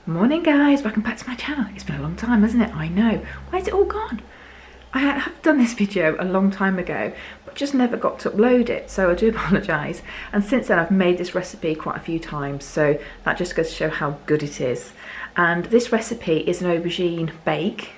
Morning guys, welcome back to my channel. It's been a long time, hasn't it? I know. Where's it all gone? I have done this video a long time ago, but just never got to upload it, so I do apologise. And since then I've made this recipe quite a few times, so that just goes to show how good it is. And this recipe is an aubergine bake,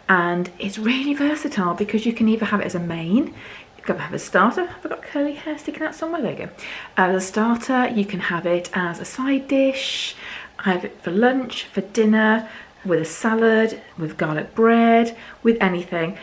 and it's really versatile because you can either have it as a main, you can have a starter. Have I got curly hair sticking out somewhere? There you go. As a starter, you can have it as a side dish. I have it for lunch, for dinner, with a salad, with garlic bread, with anything.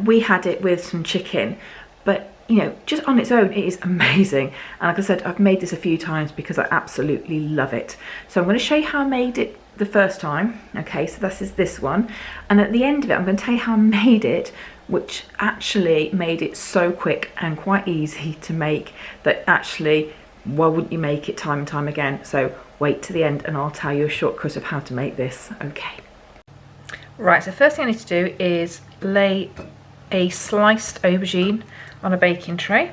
We had it with some chicken, but you know, just on its own, it is amazing. And like I said, I've made this a few times because I absolutely love it. So I'm going to show you how I made it the first time. Okay, so this is this one. And at the end of it, I'm going to tell you how I made it, which actually made it so quick and quite easy to make that actually, why wouldn't you make it time and time again? So wait to the end and I'll tell you a shortcut of how to make this. Okay. Right, so first thing I need to do is lay a sliced aubergine on a baking tray.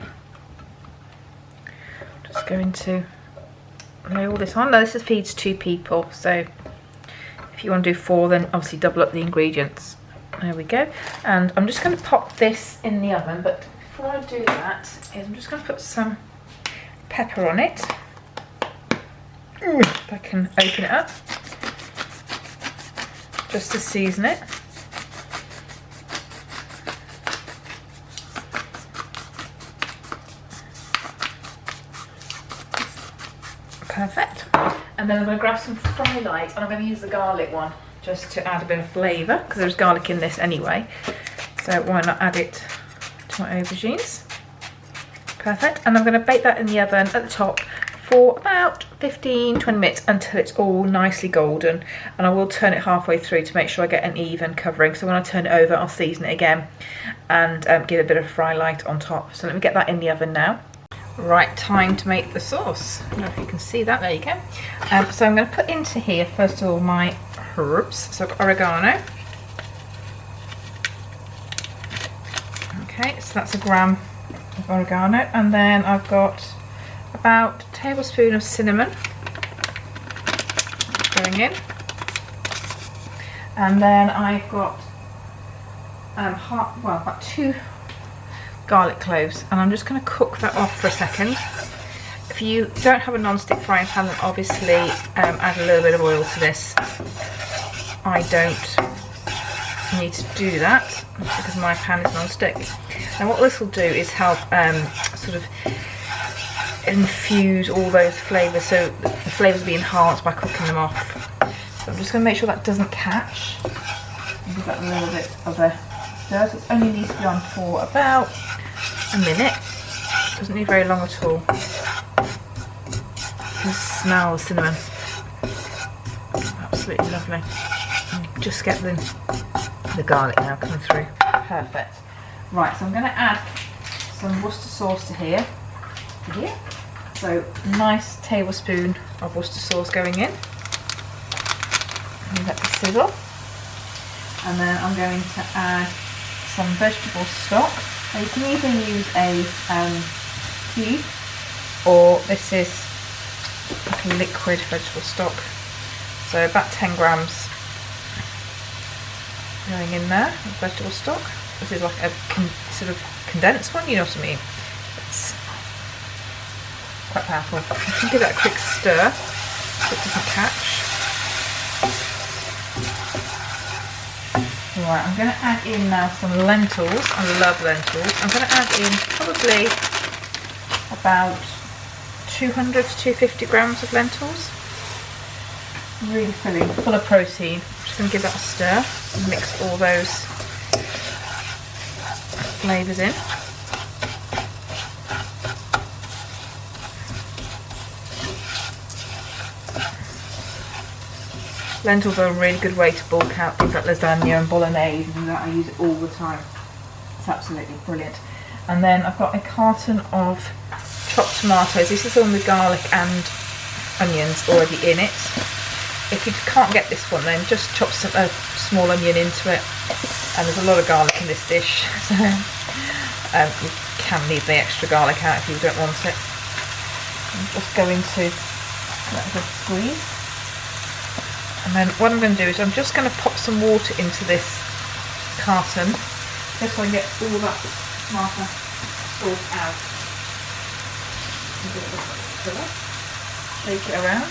Just going to lay all this on. Now this feeds 2 people, so if you want to do 4, then obviously double up the ingredients. There we go. And I'm just going to pop this in the oven, but before I do that, I'm just going to put some pepper on it. If I can open it up, just to season it. Perfect. And then I'm going to grab some fry light, and I'm going to use the garlic one just to add a bit of flavour because there's garlic in this anyway. So why not add it to my aubergines? Perfect. And I'm going to bake that in the oven at the top for about 15-20 minutes until it's all nicely golden, and I will turn it halfway through to make sure I get an even covering. So when I turn it over, I'll season it again and give it a bit of fry light on top. So let me get that in the oven now. Right, time to make the sauce. I don't know if you can see that. There you go. So I'm going to put into here first of all my herbs. So I've got oregano. Okay, so that's a gram of oregano, and then I've got about a tablespoon of cinnamon going in, and then I've got about 2 garlic cloves, and I'm just going to cook that off for a second. If you don't have a non-stick frying pan, then obviously add a little bit of oil to this. I don't need to do that because my pan is non-stick. And what this will do is help sort of infuse all those flavours, so the flavours will be enhanced by cooking them off. So I'm just going to make sure that doesn't catch. Give that a little bit of a stir. So it only needs to be on for about a minute. It doesn't need very long at all. You can smell the cinnamon. Absolutely lovely. And just get the garlic now coming through. Perfect. Right, so I'm going to add some Worcester sauce to here. So nice tablespoon of Worcester sauce going in. Let that sizzle. And then I'm going to add some vegetable stock. Now you can either use a cube, or this is like a liquid vegetable stock. So about 10 grams going in there of vegetable stock. This is like a sort of condensed one, you know what I mean? It's quite powerful. You can give that a quick stir so it doesn't catch. Right, I'm going to add in now some lentils. I love lentils. I'm going to add in probably about 200 to 250 grams of lentils. Really filling, full of protein. I'm just going to give that a stir and mix all those flavours in. Lentils are a really good way to bulk out things like lasagna and bolognese and that. I use it all the time. It's absolutely brilliant. And then I've got a carton of chopped tomatoes. This is on with garlic and onions already in it. If you can't get this one, then just chop a small onion into it. And there's a lot of garlic in this dish, so you can leave the extra garlic out if you don't want it. I'm just going to let it squeeze. And then what I'm going to do is I'm just going to pop some water into this carton just so I get all that tomato sauce out. Shake it around.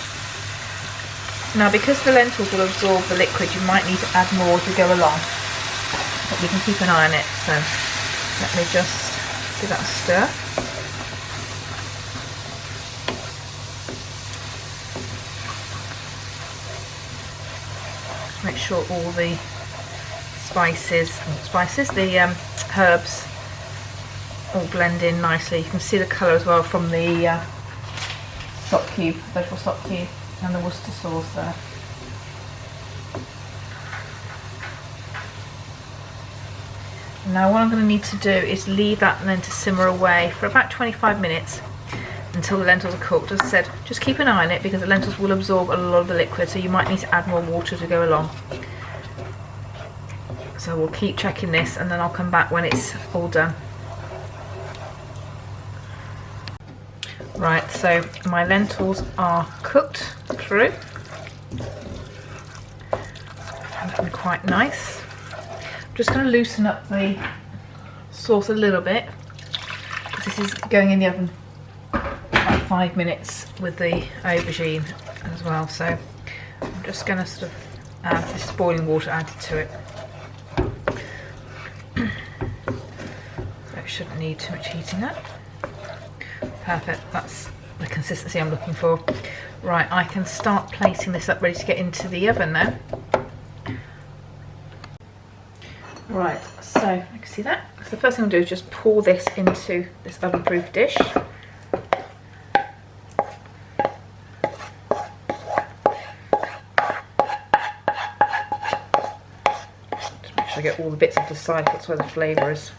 Now because the lentils will absorb the liquid, you might need to add more as we go along, but we can keep an eye on it. So let me just give that a stir. Make sure all the the herbs all blend in nicely. You can see the colour as well from the vegetable stock cube and the Worcester sauce there. Now what I'm going to need to do is leave that and then to simmer away for about 25 minutes until the lentils are cooked. As I said, just keep an eye on it because the lentils will absorb a lot of the liquid, so you might need to add more water as we go along. So we'll keep checking this and then I'll come back when it's all done. Right, so my lentils are cooked through. Looking quite nice. I'm just going to loosen up the sauce a little bit because this is going in the oven about 5 minutes with the aubergine as well. So I'm just going to sort of add this boiling water added to it. So it shouldn't need too much heating up. Perfect, that's the consistency I'm looking for. Right, I can start plating this up ready to get into the oven now. Right, so you can see that. So the first thing I'll do is just pour this into this oven-proof dish. Just make sure I get all the bits off the side, that's where the flavour is.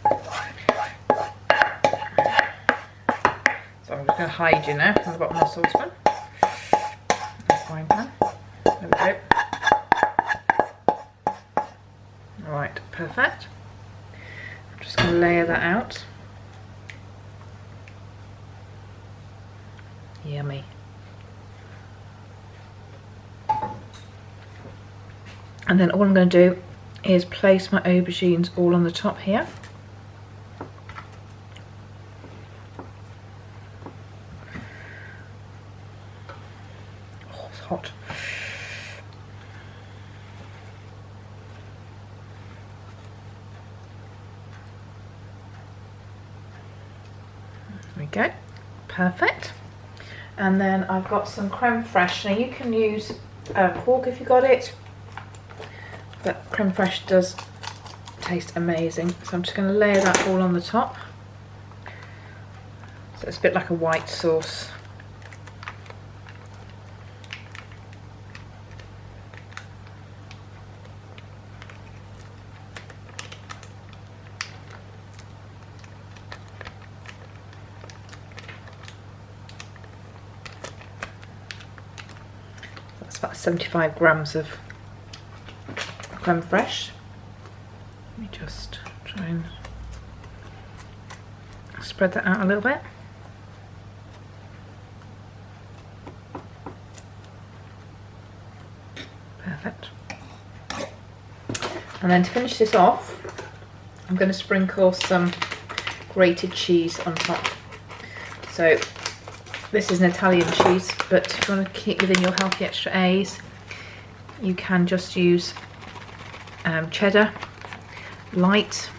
So I'm just going to hide you now from the bottom of the saucepan. The frying pan. There we go. Right, perfect. I'm just going to layer that out. Yummy. And then all I'm going to do is place my aubergines all on the top here. Oh, it's hot. There we go, perfect. And then I've got some creme fraiche. Now you can use pork if you got it, but creme fraiche does taste amazing. So I'm just going to layer that all on the top. So it's a bit like a white sauce. About 75 grams of creme fraiche. Let me just try and spread that out a little bit. Perfect. And then to finish this off, I'm going to sprinkle some grated cheese on top. So this is an Italian cheese, but if you want to keep within your healthy extra A's, you can just use cheddar light.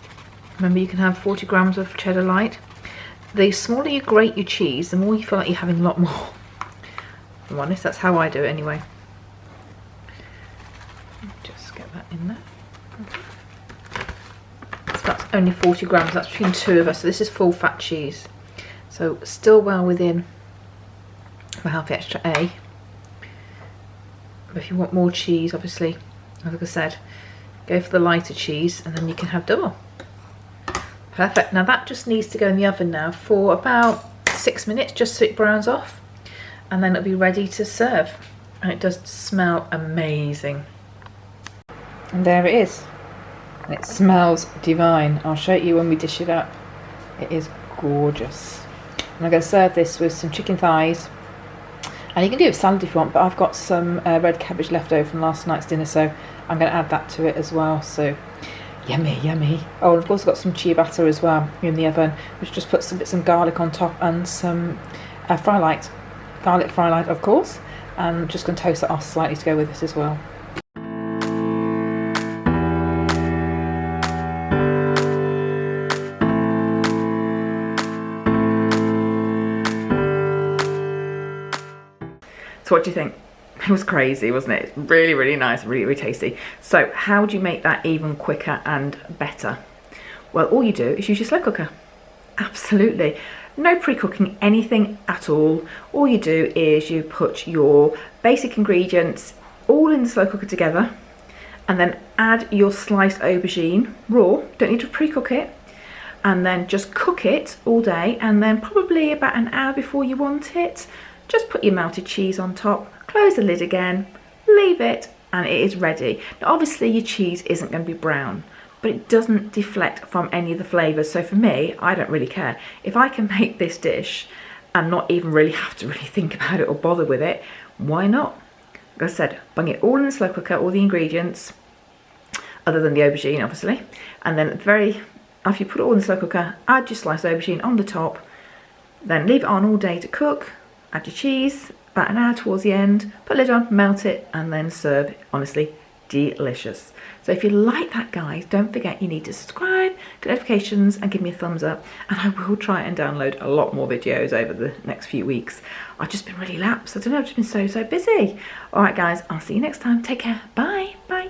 Remember, you can have 40 grams of cheddar light. The smaller you grate your cheese, the more you feel like you're having a lot more. If I'm honest, that's how I do it anyway. Just get that in there. So that's only 40 grams, that's between two of us, so this is full fat cheese. So still well within my healthy extra A. But if you want more cheese, obviously, like I said, go for the lighter cheese and then you can have double. Perfect. Now that just needs to go in the oven now for about 6 minutes, just so it browns off, and then it'll be ready to serve. And it does smell amazing. And there it is. And it smells divine. I'll show you when we dish it up. It is gorgeous. And I'm going to serve this with some chicken thighs And you can do it with salad if you want, but I've got some red cabbage left over from last night's dinner, so I'm going to add that to it as well. So yummy, yummy. Oh, and of course I've got some ciabatta as well in the oven, which just put some bits of garlic on top and some garlic fry light, of course. And I'm just going to toast that off slightly to go with it as well. So what do you think? It was crazy, wasn't it? It's really, really nice, really, really tasty. So how do you make that even quicker and better? Well, all you do is use your slow cooker. Absolutely. No pre-cooking anything at all. All you do is you put your basic ingredients all in the slow cooker together, and then add your sliced aubergine raw. Don't need to pre-cook it. And then just cook it all day, and then probably about an hour before you want it, just put your melted cheese on top, close the lid again, leave it, and it is ready. Now obviously your cheese isn't going to be brown, but it doesn't deflect from any of the flavours. So for me, I don't really care. If I can make this dish and not even really have to really think about it or bother with it, why not? Like I said, bung it all in the slow cooker, all the ingredients, other than the aubergine obviously, and then after you put it all in the slow cooker, add your sliced aubergine on the top, then leave it on all day to cook. Add your cheese, about an hour towards the end, put the lid on, melt it, and then serve. Honestly, delicious. So if you like that, guys, don't forget you need to subscribe, get notifications, and give me a thumbs up. And I will try and download a lot more videos over the next few weeks. I've just been really lapsed. I don't know, I've just been so busy. All right, guys, I'll see you next time. Take care. Bye. Bye.